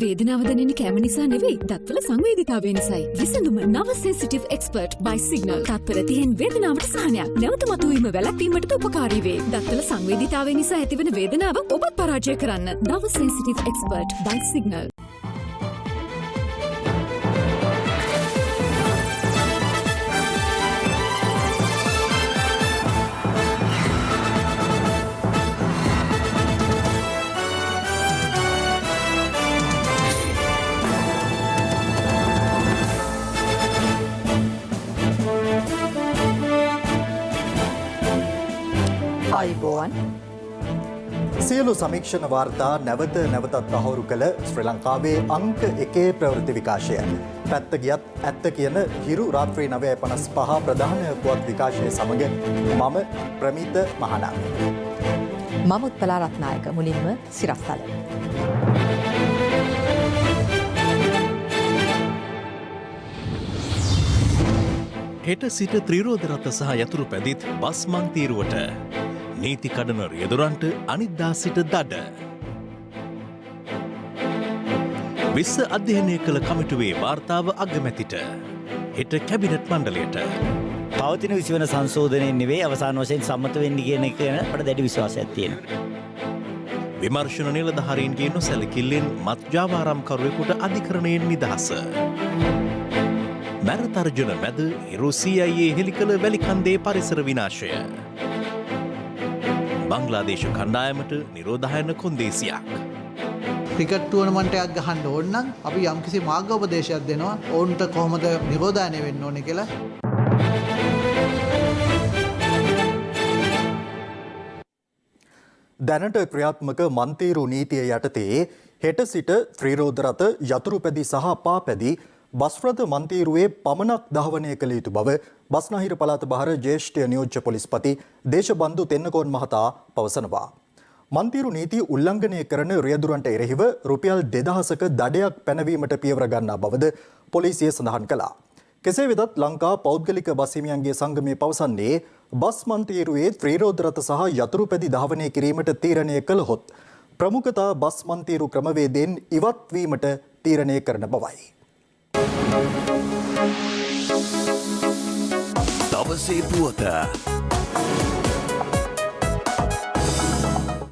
වේදනාව දැනෙන කැම නිසා නෙවෙයි දත්වල සංවේදීතාවය නිසායි. විසඳුම නව සෙන්සිටිව් එක්ස්පර්ට් by සිග්නල්. තත්පර 30න් වේදනාවට සහනයක්. නැවත මතුවීම වැළැක්වීමටද උපකාරී වේ. දත්වල සංවේදීතාවය නිසා ඇතිවන වේදනාව ඔබත් පරාජය කරන්න. නව සෙන්සිටිව් එක්ස්පර්ට් by සිග්නල්. සියලු සමීක්ෂණ වාර්තා නැවත නැවතත් තහවුරු කළ ශ්‍රී ලංකාවේ අංක 1 ප්‍රවෘත්ති විකාශය. පැත්ත ගියත් ඇත්ත කියන හිරු රාත්‍රී 9:55 ප්‍රධාන පුවත් විකාශය සමග මම ප්‍රමිත මහනාම. මම උත්පලා රත්නායක. මුලින්ම සිරස්තල. හෙට සිට ත්‍රිරෝද රථ සහ යතුරු පැදිත් බස් මන්තීරුවට නීති කඩන රියදුරන්ට අනිද්දා සිට දඩ. විස්ස අධ්‍යයනය කළ කමිටුවේ වාර්තාව අගමැතිට හෙට කැබිනට් මණ්ඩලයට පවතින 20 වන සංශෝධනයෙන් නෙවෙයි අවසාන වශයෙන් සම්මත වෙන්නේ කියන එක අපට දැඩි විශ්වාසයක් තියෙනවා. විමර්ශන නිලධාරීන්ගේ නොසැලකිල්ලෙන් මත් ජාවාරම්කරුවෙකුට අධිකරණයෙන් නිදහස. මැර තර්ජන මැද හිරු CIA හෙළි කළ වැලිකන්දේ පරිසර විනාශය. බංග්ලාදේශ කණ්ඩායමට නිරෝධායන කොන්දේසියක්. ක්‍රිකට් ටූර්නමන්ට් එකක් ගහන්න ඕන නම් අපි යම්කිසි මාර්ගෝපදේශයක් දෙනවා. ඔවුන්ට කොහොමද නිරෝධායනය වෙන්න ඕනේ කියලා. දැනට ක්‍රියාත්මක මන්තීරු නීතිය යටතේ හෙට සිට ත්‍රිරෝද රථ යතුරු පැදි සහ පා පැදි බස් රථ මන්තීරුවේ පමණක් ධාවනය කළ යුතු බව බස්නාහිර පළාත බහර ජ්‍යෙෂ්ඨ නියෝජ්‍ය පොලිස්පති දේශබන්දු තෙන්නකෝන් මහතා පවසනවා. මන්තීරු නීතිය උල්ලංඝනය කරන රියදුරන්ට එරෙහිව රුපියල් 2000ක දඩයක් පැනවීමට පියවර ගන්නා බවද පොලිසිය සඳහන් කළා. කෙසේ වෙතත් ලංකා පෞද්ගලික බස් හිමියන්ගේ සංගමය පවසන්නේ බස් මන්තීරුවේ ත්‍රිරෝද රථ සහ යතුරු පැදි ධාවනය කිරීමට තීරණය කළහොත් ප්‍රමුඛතා බස් මන්තීරු ක්‍රමවේදයෙන් ඉවත් වීමට තීරණය කරන බවයි. දවසේ පුවත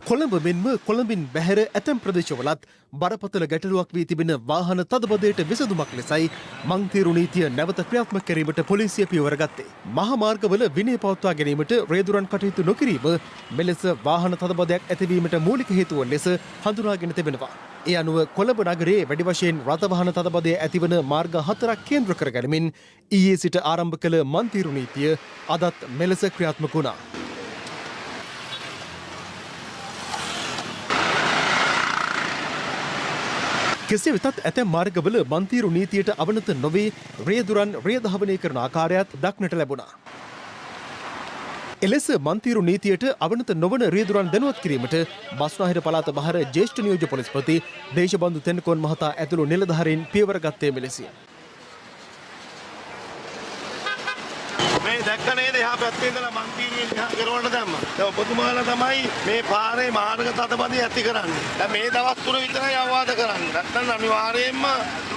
කොළඹ මෙන්ම කොළඹින් බැහැර ඇතැම් ප්‍රදේශවලත් බරපතල ගැටලුවක් වී තිබෙන වාහන තදබදයට විසඳුමක් ලෙසයි මන්තීරු නීතිය නැවත ක්‍රියාත්මක කිරීමට පොලිසිය පියවර ගත්තේ. මහා මාර්ගවල විනය පවත්වා ගැනීමට රේදුරන් කටයුතු නොකිරීම මෙලෙස වාහන තදබදයක් ඇතිවීමට මූලික හේතුව ලෙස හඳුනාගෙන තිබෙනවා. ඒ අනුව කොළඹ නගරයේ වැඩි වශයෙන් රථ වාහන තදබදය ඇතිවන මාර්ග 4ක් කේන්ද්‍ර කරගනිමින් ඊයේ සිට ආරම්භ කළ මන්තීරු නීතිය අදත් මෙලෙස ක්‍රියාත්මක වුණා. කෙසේ වෙතත් ඇතැම් මාර්ගවල මන්තීරු නීතියට අවනත නොවේ රියදුරන් රියධාවනය කරන ආකාරයත් දක්නට ලැබුණා. එලෙස මන්තීරු නීතියට අවනත නොවන රියදුරන් දැනුවත් කිරීමට බස්නාහිර පළාත බහර ජ්‍යෙෂ්ඨ නියෝජ්‍ය පොලිස්පති දේශබන්දු තෙන්නකෝන් මහතා ඇතුළු නිලධාරීන් පියවර ගත්තේ මෙලෙසිය. මේ දැක්ක නේද එහා පැත්තේ ඉඳලා මන්තීරුවෙන් එහා කරවන්න දැම්මා. දැන් ඔබතුමාලා තමයි මේ පාරේ මාර්ග තදබදී ඇති කරන්නේ. දැන් මේ දවස් තුන විතරයි අවවාද කරන්නේ. නැත්නම් අනිවාර්යයෙන්ම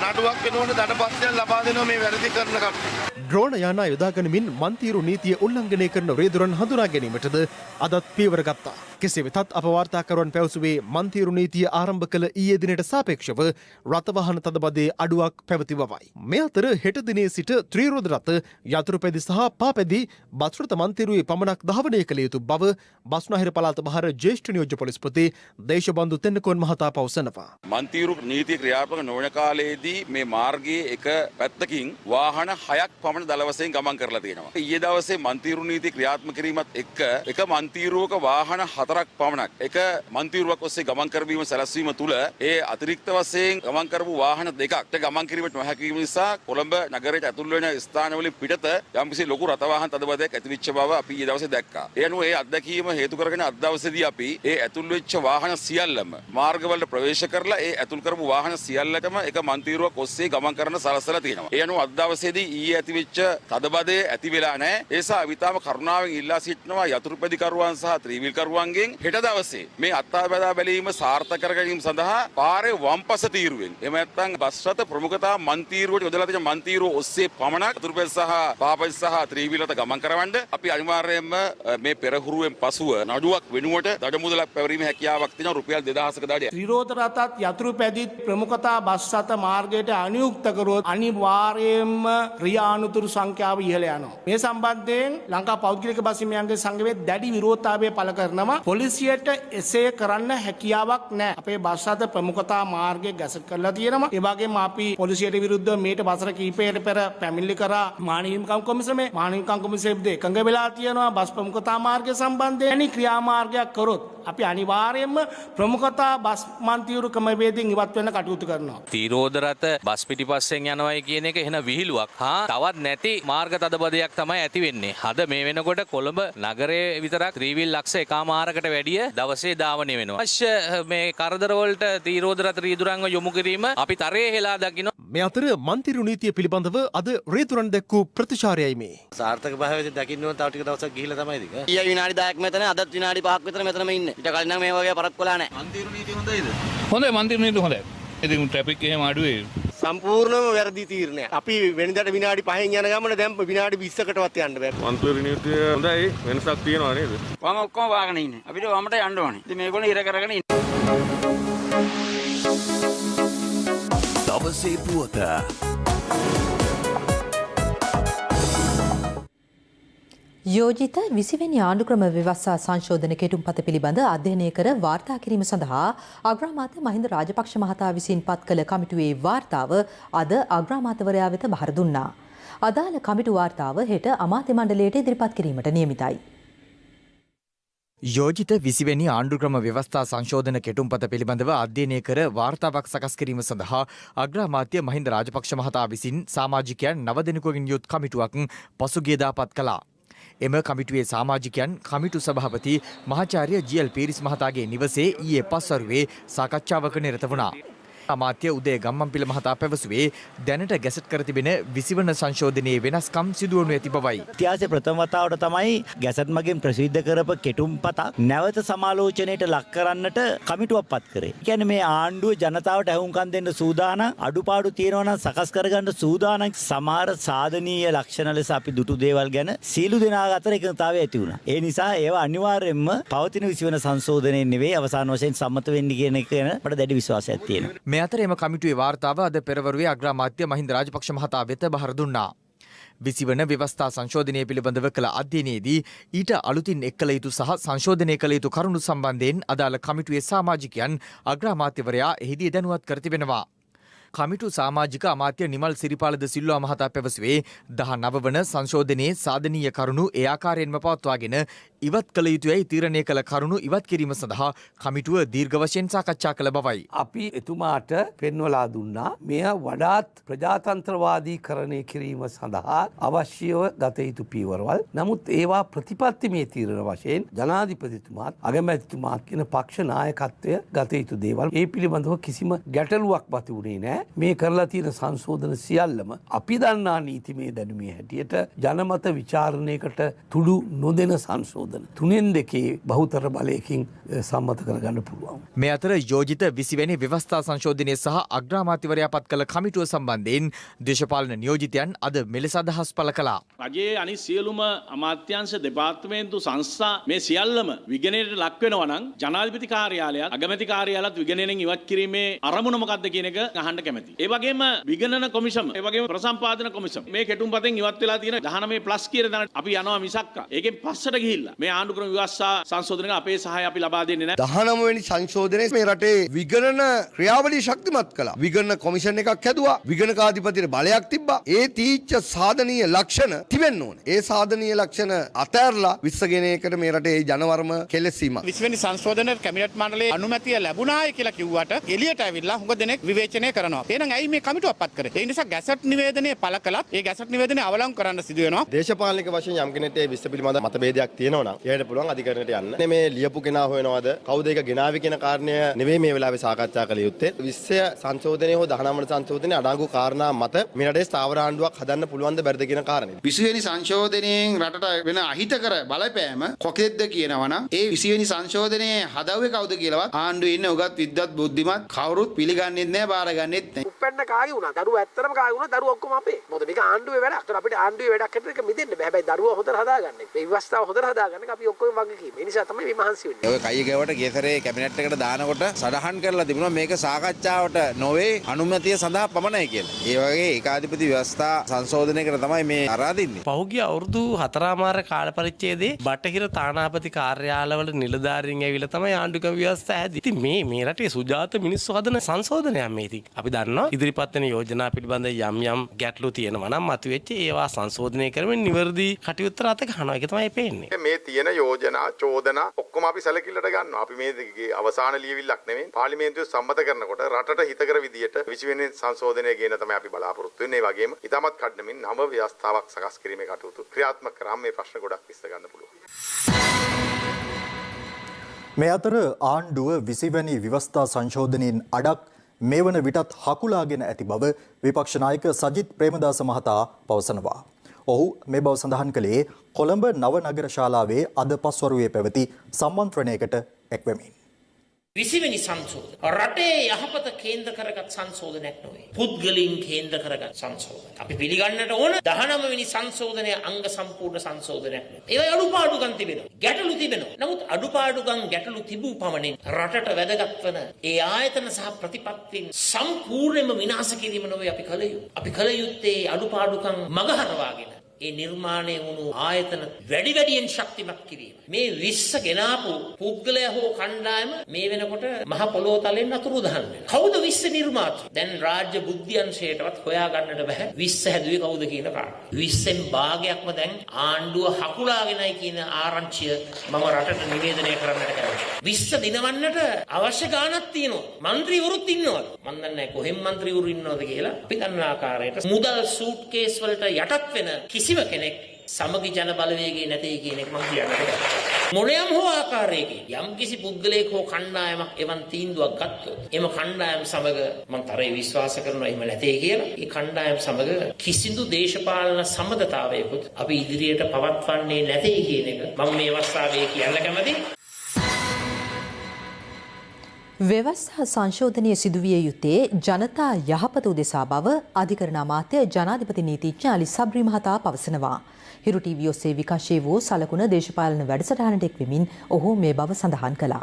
නඩුවක් වෙනකොට දඩපත්යක් ලබා දෙනවා මේ වැරදි කරන කට්ටිය. ඩ්‍රෝන යානා යොදාගනිමින් මන්තීරු නීතිය උල්ලංඝනය කරන රේදුරන් හඳුනා ගැනීමටද අදත් පියවර ගත්තා. කෙසේ වෙතත් අප වාර්තාකරුවන් පැවසුවේ මන්තීරු නීතිය ආරම්භ කළ ඊයේ දිනට සාපේක්ෂව රථ වාහන තදබදයේ අඩුවක් පැවති බවයි. මේ අතර හෙට දිනේ සිට ත්‍රිරෝද රථ යතුරු පැදි සහ පා පැදි බස් රථ මන්තීරුවේ පමණක් ධාවනය කළ යුතු බව බස්නාහිර පළාත බහර ජ්‍යෙෂ්ඨ නියෝජ්‍ය පොලිස්පති දේශබන්දු තෙන්නකෝන් මහතා පවසනවා. මන්තීරු නීතිය ක්‍රියාත්මක නොවන කාලයේදී මේ මාර්ගයේ එක පැත්තකින් වාහන 6ක් පමණ දල වශයෙන් ගමන් කරලා තියෙනවා. ඊයේ දවසේ මන්තීරු නීතිය ක්‍රියාත්මක කිරීමත් එක්ක එක මන්තීරුවක වාහන 4ක් පමණක් එක මන්තීරුවක් ඔස්සේ ගමන් කරවීම සැලැස්වීම තුළ ඒ අතිරික්ත වශයෙන් ගමන් කරපු වාහන දෙකක් ගමන් කිරීමට නොහැකි වීම නිසා කොළඹ නගරයට ඇතුල් වෙන ස්ථානවලින් පිටත යම්කිසි ලොකු රථ වාහන තදබදයක් ඇතිවෙච්ච බව අපි ඊයේ දවසේ දැක්කා. ඒ අනුව ඒ අත්දැකීම හේතු කරගෙන අද දවසේදී අපි ඒ ඇතුල් වෙච්ච වාහන සියල්ලම මාර්ගවලට ප්‍රවේශ කරලා ඒ ඇතුල් කරපු වාහන සියල්ලටම එක මන්තීරුවක් ඔස්සේ ගමන් කරන්න සලස්සලා තියෙනවා. ඒ අනුව අද දවසේදී ඊයේ ඇතිවෙච්ච තදබදය ඇති වෙලා නැහැ. ඒ නිසා විතාම කරුණාවෙන් ඉල්ලා සිටිනවා යතුරුපැදි කරුවන් සහ ත්‍රිවිල් කරුවන්ගෙන් අමාත්‍යංගෙන් හෙට දවසේ මේ අත්අඩංගුව බැලීම සාර්ථක කර ගැනීම සඳහා පාරේ වම්පස තීරුවෙන් එහෙම නැත්නම් බස් රථ ප්‍රමුඛතා මන්තීරුවට යොදලා තියෙන මන්තීරුව ඔස්සේ පමණක් අතුරුපැස් සහ පාපස් සහ ත්‍රිවිලත ගමන් කරවන්න අපි අනිවාර්යයෙන්ම මේ පෙරහුරුවෙන් පසුව නඩුවක් වෙනුවට දඩ මුදලක් පැවරීමේ හැකියාවක් තියෙනවා රුපියල් 2000ක දඩයක්. ත්‍රිරෝද රථත් යතුරු පැදිත් ප්‍රමුඛතා බස් රථ මාර්ගයට අනුයුක්ත කරොත් අනිවාර්යයෙන්ම ක්‍රියානුතුරු සංඛ්‍යාව ඉහළ යනවා. මේ සම්බන්ධයෙන් ලංකා පෞද්ගලික බස් හිමියන්ගේ සංගමයේ දැඩි විරෝධතාවය පළ කරනවා. පොලිසියට එසේ කරන්න හැකියාවක් නැහැ. අපේ බස් රථ ප්‍රමුඛතා මාර්ගය ගැසට් කරලා තියෙනවා. ඒ වගේම අපි පොලිසියට විරුද්ධව මේට වසර කිහිපයකට පෙර පැමිණිලි කරා මානව හිමිකම් කොමිසමේ. මානව හිමිකම් කොමිසමේදී එකඟ වෙලා තියෙනවා බස් ප්‍රමුඛතා මාර්ගය සම්බන්ධයෙන් අනි ක්‍රියාමාර්ගයක් කරොත් අපි අනිවාර්යයෙන්ම ප්‍රමුඛතා බස් මන්තිරු ක්‍රමවේදයෙන් ඉවත් වෙන්න කටයුතු කරනවා. තිරෝධ රථ බස් පිටිපස්සෙන් යනවායි කියන එක එහෙන විහිළුවක්. තවත් නැති මාර්ග තදබදයක් තමයි ඇති වෙන්නේ. අද මේ වෙනකොට කොළඹ නගරයේ විතරක් ත්‍රිවිල් ලක්ෂ එකමාරකට වැඩිය දවසේ ධාවනය වෙනවා. අවශ්‍ය මේ කරදර වලට තිරෝධ රථ රීදුරන්ව යොමු කිරීම අපි තරයේ හෙලා දකින්න. මේ අතර මන්තිරු නීතිය පිළිබඳව අද රීදුරන් දැක්වූ ප්‍රතිචාරයයි මේ. සාර්ථක භාවයෙන් දකින්න ඕන තව ටික දවසක් ගිහිල්ලා තමයි දික. ඊයේ විනාඩි 10ක් මෙතන අදත් විනාඩි 5ක් විතර මෙතනම ඉන්නේ. ඊට කලින් නම් මේ වගේ පරක් කොලා නැහැ. මන්තිරු නීතිය හොඳයිද? හොඳයි මන්තිරු නීතිය හොඳයි. ඉතින් ට්‍රැෆික් එහෙම අඩුවේ. සම්පූර්ණම වැරදි තීරණයක්. අපි වෙනදට විනාඩි 5න් යන ගමන දැන් විනාඩි 20කටවත් යන්න බැහැ. මන්තිරු නීතිය හොඳයි වෙනසක් තියෙනවා නේද? වම ඔක්කොම වාගෙන ඉන්නේ. අපිට වමට යන්න ඕනේ. ඉතින් මේගොල්ලෝ ඉර කරගෙන ඉන්නේ. දවසේ පුවත. යෝජිත 20 වෙනි ආණ්ඩුක්‍රම ව්‍යවස්ථා සංශෝධන කෙටුම්පත පිළිබඳ අධ්‍යයනය කර වාර්තා කිරීම සඳහා අග්‍රාමාත්‍ය මහින්ද රාජපක්ෂ මහතා විසින් පත් කළ කමිටුවේ වාර්තාව අද අග්‍රාමාත්‍යවරයා වෙත බහර දුන්නා. අදාළ කමිටු වාර්තාව හෙට අමාත්‍ය මණ්ඩලයට ඉදිරිපත් කිරීමට නියමිතයි. යෝජිත 20 වෙනි ආණ්ඩුක්‍රම ව්‍යවස්ථා සංශෝධන කෙටුම්පත පිළිබඳව අධ්‍යයනය කර වාර්තාවක් සකස් කිරීම සඳහා අග්‍රාමාත්‍ය මහින්ද රාජපක්ෂ මහතා විසින් සමාජිකයන් 9 දෙනෙකුගෙන් යුත් කමිටුවක් පසුගියදා පත් කළා. එම කමිටුවේ සමාජිකයන් කමිටු සභාපති මහාචාර්ය ජී.එල්. පීරිස් මහතාගේ නිවසේ ඊයේ පස්වරුවේ සාකච්ඡාවක නිරත වුණා. අමාත්‍ය උදය ගම්මන්පිල මහතා පැවසුවේ දැනට ගැසට් කර තිබෙන 20 වන සංශෝධනයේ වෙනස්කම් සිදුවනු ඇති බවයි. ඉතිහාසයේ ප්‍රථම වතාවට තමයි ගැසට් මගින් ප්‍රසිද්ධ කරපු කෙටුම්පතක් නැවත සමාලෝචනයට ලක් කරන්නට කමිටුවක් පත් කරේ. ඒ කියන්නේ මේ ආණ්ඩුව ජනතාවට ඇහුම්කන් දෙන්න සූදානම්, අඩුපාඩු තියෙනවා නම් සකස් කරගන්න සූදානම්. සමහර සාධනීය ලක්ෂණ ලෙස අපි දුටු දේවල් ගැන සීළු දෙනා අතර එකඟතාවය ඇති වුණා. ඒ නිසා ඒවා අනිවාර්යයෙන්ම පවතින 20 වන සංශෝධනයේ නෙවෙයි අවසාන වශයෙන් සම්මත වෙන්නේ කියන එක ගැන අපට දැඩි විශ්වාසයක් තියෙනවා. මේ අතර එම කමිටුවේ වාර්තාව අද පෙරවරුවේ අග්‍රාමාත්‍ය මහින්ද රාජපක්ෂ මහතා වෙත බහර දුන්නා. 20 වන ව්‍යවස්ථා සංශෝධනය පිළිබඳව කළ අධ්‍යයනයේදී ඊට අලුතින් එක් කළ යුතු සහ සංශෝධනය කළ යුතු කරුණු සම්බන්ධයෙන් අදාළ කමිටුවේ සමාජිකයන් අග්‍රාමාත්‍යවරයා එහිදී දැනුවත් කර තිබෙනවා. කමිටු සමාජික අමාත්‍ය නිමල් සිරිපාලද සිල්වා මහතා පැවසුවේ 19 වන සංශෝධනයේ සාධනීය කරුණු ඒ ආකාරයෙන්ම පවත්වාගෙන ඉවත් කළ යුතුයයි තීරණය කළ කරුණු ඉවත් කිරීම සඳහා කමිටුව දීර්ඝ වශයෙන් සාකච්ඡා කළ බවයි. අපි එතුමාට පෙන්වලා දුන්නා මෙය වඩාත් ප්‍රජාතන්ත්‍රවාදීකරණය කිරීම සඳහා අවශ්‍යව ගත යුතු පියවරවල්. නමුත් ඒවා ප්‍රතිපත්තිමය තීරණ වශයෙන් ජනාධිපතිතුමාත් අගමැතිතුමාත් කියන පක්ෂ නායකත්වය ගත යුතු දේවල්. ඒ පිළිබඳව කිසිම ගැටලුවක් මතුවුණේ නැහැ. මේ කරලා තියෙන සංශෝධන සියල්ලම අපි දන්නා නීතිමය දැනුමේ හැටියට ජනමත විචාරණයකට තුඩු නොදෙන සංශෝධන. 3/2 බහුතර බලයකින් සම්මත කරගන්න පුළුවන්. මේ අතර යෝජිත 20 වෙනි ව්‍යවස්ථා සංශෝධනය සහ අග්‍රාමාත්‍යවරයා පත් කළ කමිටුව සම්බන්ධයෙන් දේශපාලන නියෝජිතයන් අද මෙලෙස අදහස් පළ කළා. රජයේ අනිත් සියලුම අමාත්‍යාංශ දෙපාර්තමේන්තු සංස්ථා මේ සියල්ලම විගණනයට ලක් වෙනවා නම් ජනාධිපති කාර්යාලයත් අගමැති කාර්යාලයත් විගණනයෙන් ඉවත් කිරීමේ අරමුණ මොකක්ද කියන එක අහන්න කැමතියි. ඒ වගේම විගණන කොමිසම, ඒ වගේම ප්‍රසම්පාදන කොමිසම මේ කෙටුම්පතෙන් ඉවත් වෙලා තියෙන 19+ කියන දණට අපි යනවා මිසක් ඒකෙන් පස්සට ගිහිල්ලා මේ ආණ්ඩුක්‍රම ව්‍යවස්ථා සංශෝධනයක අපේ සහාය අපි ලබා දෙන්නේ නැහැ. 19 වෙනි සංශෝධනයේ මේ රටේ විගණන ක්‍රියාවලිය ශක්තිමත් කළා. විගණන කොමිෂන් එකක් හැදුවා. විගණකාධිපතිට බලයක් තිබ්බා. ඒ තීච්ඡ සාධනීය ලක්ෂණ තිබෙන්න ඕනේ. ඒ සාධනීය ලක්ෂණ අතහැරලා විශ්සගෙන එකට මේ රටේ ජනවර්ම කෙලෙසීම. 20 වෙනි සංශෝධන කැබිනට් මණ්ඩලයේ අනුමැතිය ලැබුණායි කියලා කිව්වට එළියට ඇවිල්ලා හුඟ දෙනෙක් විවේචනය කරනවා. තියෙනවා. එහෙනම් ඇයි මේ කමිටුවක් පත් කරේ? ඒ නිසා ගැසට් නිවේදනය පළ කළත් ඒ ගැසට් නිවේදනය අවලංගු කරන්න සිදු වෙනවා. දේශපාලනික වශයෙන් යම් කෙනෙක්ට ඒ විශ්ව පිළිබඳ මතභේදයක් තියෙනවා නම් එයාට පුළුවන් අධිකරණයට යන්න. මේ ලියපු කෙනා හොයනවාද? කවුද ඒක ගෙනාවේ කියන කාරණය නෙවෙයි මේ වෙලාවේ සාකච්ඡා කළ යුත්තේ. 20 සංශෝධනය හෝ 19 වන සංශෝධනයේ අඩංගු කාරණා මත මේ රටේ ස්ථාවර ආණ්ඩුවක් හදන්න පුළුවන්ද බැරිද කියන කාරණේ. 20 වෙනි සංශෝධනයෙන් රටට වෙන අහිතකර බලපෑම කොකෙද්ද කියනවා නම් ඒ 20 වෙනි සංශෝධනයේ හදවුවේ කවුද කියලාවත් ආණ්ඩුවේ ඉන්න උගත් විද්වත් බුද්ධිමත් කවුරුත් පිළිගන්නේ නැහැ බාරගන්නෙත් නැහැ. උපැන්න කාගේ වුණා දරුවෝ ඇත්තටම කාගේ වුණා දරුවෝ ඔක්කොම අපේ. මොකද මේක ආණ්ඩුවේ වැඩක්. ඒතර අපිට ආණ්ඩුවේ වැඩක් හැටියට ඒක මිදෙන්න බෑ. හැබැයි දරුවෝ හොඳට හදාගන්න. මේ විවස්ථාව හොඳට හදාගන්න එක අපි ඔක්කොම වගේ කීම. ඒ නිසා තමයි මේ මහන්සි වෙන්නේ. ඔය කයි ගෙවට ගෙසරේ කැබිනට් එකට දානකොට සටහන් කරලා තිබුණා මේක සාකච්ඡාවට නොවේ අනුමැතිය සඳහා පමණයි කියලා. ඒ වගේ ඒකාධිපති ව්‍යවස්ථා සංශෝධනයකට තමයි මේ අරාදින්නේ. පහුගිය අවුරුදු 4මාර කාල පරිච්ඡේදයේ බටහිර තානාපති කාර්යාලවල නිලධාරීන් ඇවිල්ලා තමයි ආණ්ඩුක්‍රම ව්‍යවස්ථා හැදී. ඉතින් මේ රටේ සුජාත මිනිස්සු හදන සංශෝධනයක් මේ ඉතින්. අපි දන්නවා ඉදිරිපත් වෙන යෝජනා පිළිබඳ යම් ගැටලු තියෙනවා නම් මතුවෙච්ච ඒවා සංශෝධනය කරමින් නිවැරදි කටයුතු අත ගන්නවා. ඒක තමයි පේන්නේ. මේ තියෙන යෝජනා චෝදනා ඔක්කොම අපි සැලකිල්ලට ගන්නවා. අපි මේ අවසාන ලියවිල්ලක් නෙමෙයි පාර්ලිමේන්තුවේ සම්මත කරනකොට රටට හිතකර විදියට 20 වෙනි සංශෝධනය කියන තමයි අපි බලාපොරොත්තු වෙන්නේ. ඒ වගේම ඊටමත් කඩනමින් නව ව්‍යවස්ථාවක් සකස් කිරීමේ කටයුතු ක්‍රියාත්මක කරාම මේ ප්‍රශ්න ගොඩක් විසඳ ගන්න පුළුවන්. මේ අතර ආණ්ඩුව 20 වැනි ව්‍යවස්ථා සංශෝධනයෙන් අඩක් මේ වන විටත් හකුලාගෙන ඇති බව විපක්ෂ නායක සජිත් ප්‍රේමදාස මහතා පවසනවා. ඔහු මේ බව සඳහන් කළේ කොළඹ නව නගර ශාලාවේ අද පස්වරුවේ පැවති සම්මන්ත්‍රණයකට එක්වෙමින්. 20 වෙනි සංශෝධන රටේ යහපත කේන්ද්‍ර කරගත් සංශෝධනයක් නොවේ. පුද්ගලින් කේන්ද්‍ර කරගත් සංශෝධන. අපි පිළිගන්නට ඕන 19 වෙනි සංශෝධනය අංග සම්පූර්ණ සංශෝධනයක් නෙවෙයි. ඒවයි අඩුපාඩුකම් තිබෙනවා. ගැටලු තිබෙනවා. නමුත් අඩුපාඩුකම් ගැටලු තිබූ පමණින් රටට වැදගත් වන ඒ ආයතන සහ ප්‍රතිපත්තීන් සම්පූර්ණයෙන්ම විනාශ කිරීම නොවේ අපි කළ යුත්තේ. අපි කළ යුත්තේ අඩුපාඩුකම් මගහරවාගෙන ඒ නිර්මාණය වුණු ආයතන වැඩියෙන් ශක්තිමත් කිරීම. මේ 20 ගෙනාපු පුද්ගලයා හෝ කණ්ඩායම මේ වෙනකොට මහ පොළොව තලෙන් අතුරු දහන් වෙනවා. කවුද 20 නිර්මාතෘ? දැන් රාජ්‍ය බුද්ධි අංශයටවත් හොයා ගන්නට බෑ 20 හැදුවේ කවුද කියන කාරණා. 20න් භාගයක්ම දැන් ආණ්ඩුව හකුලාගෙනයි කියන ආරංචිය මම රටට නිවේදනය කරන්නට කැමතියි. 20 දිනවන්නට අවශ්‍ය ගාණක් තියෙනවා. മന്ത്രിවරුත් ඉන්නවා. මම දන්නේ නැහැ කොහෙන් മന്ത്രിවරු ඉන්නවද කියලා. අපි දන්න ආකාරයට මුදල් සූට්කේස් වලට යටත් වෙන කිසිම කෙනෙක් සමගි ජන බලවේගයේ නැtei කියන එක මම කියන්නේ. මොනියම් හෝ ආකාරයකින් යම් කිසි පුද්ගලයෙක් හෝ කණ්ඩායමක් එවන් තීන්දුවක් ගත්තොත් එම කණ්ඩායම සමග මම තරේ විශ්වාස කරනවා එහෙම නැtei කියලා. ඒ කණ්ඩායම සමග කිසිදු දේශපාලන සම්බන්ධතාවයකුත් අපි ඉදිරියට පවත්වන්නේ නැtei කියන එක මම මේ අවස්ථාවේ කියන්න කැමතියි. ව්‍යවස්ථා සංශෝධනය සිදුවිය යුත්තේ ජනතා යහපත උදෙසා බව අධිකරණ අමාත්‍ය ජනාධිපති නීතිඥ අලි සබ්රි මහතා පවසනවා. හිරු ටීවී ඔස්සේ විකාශය වූ සලකුණ දේශපාලන වැඩසටහනට එක්වෙමින් ඔහු මේ බව සඳහන් කළා.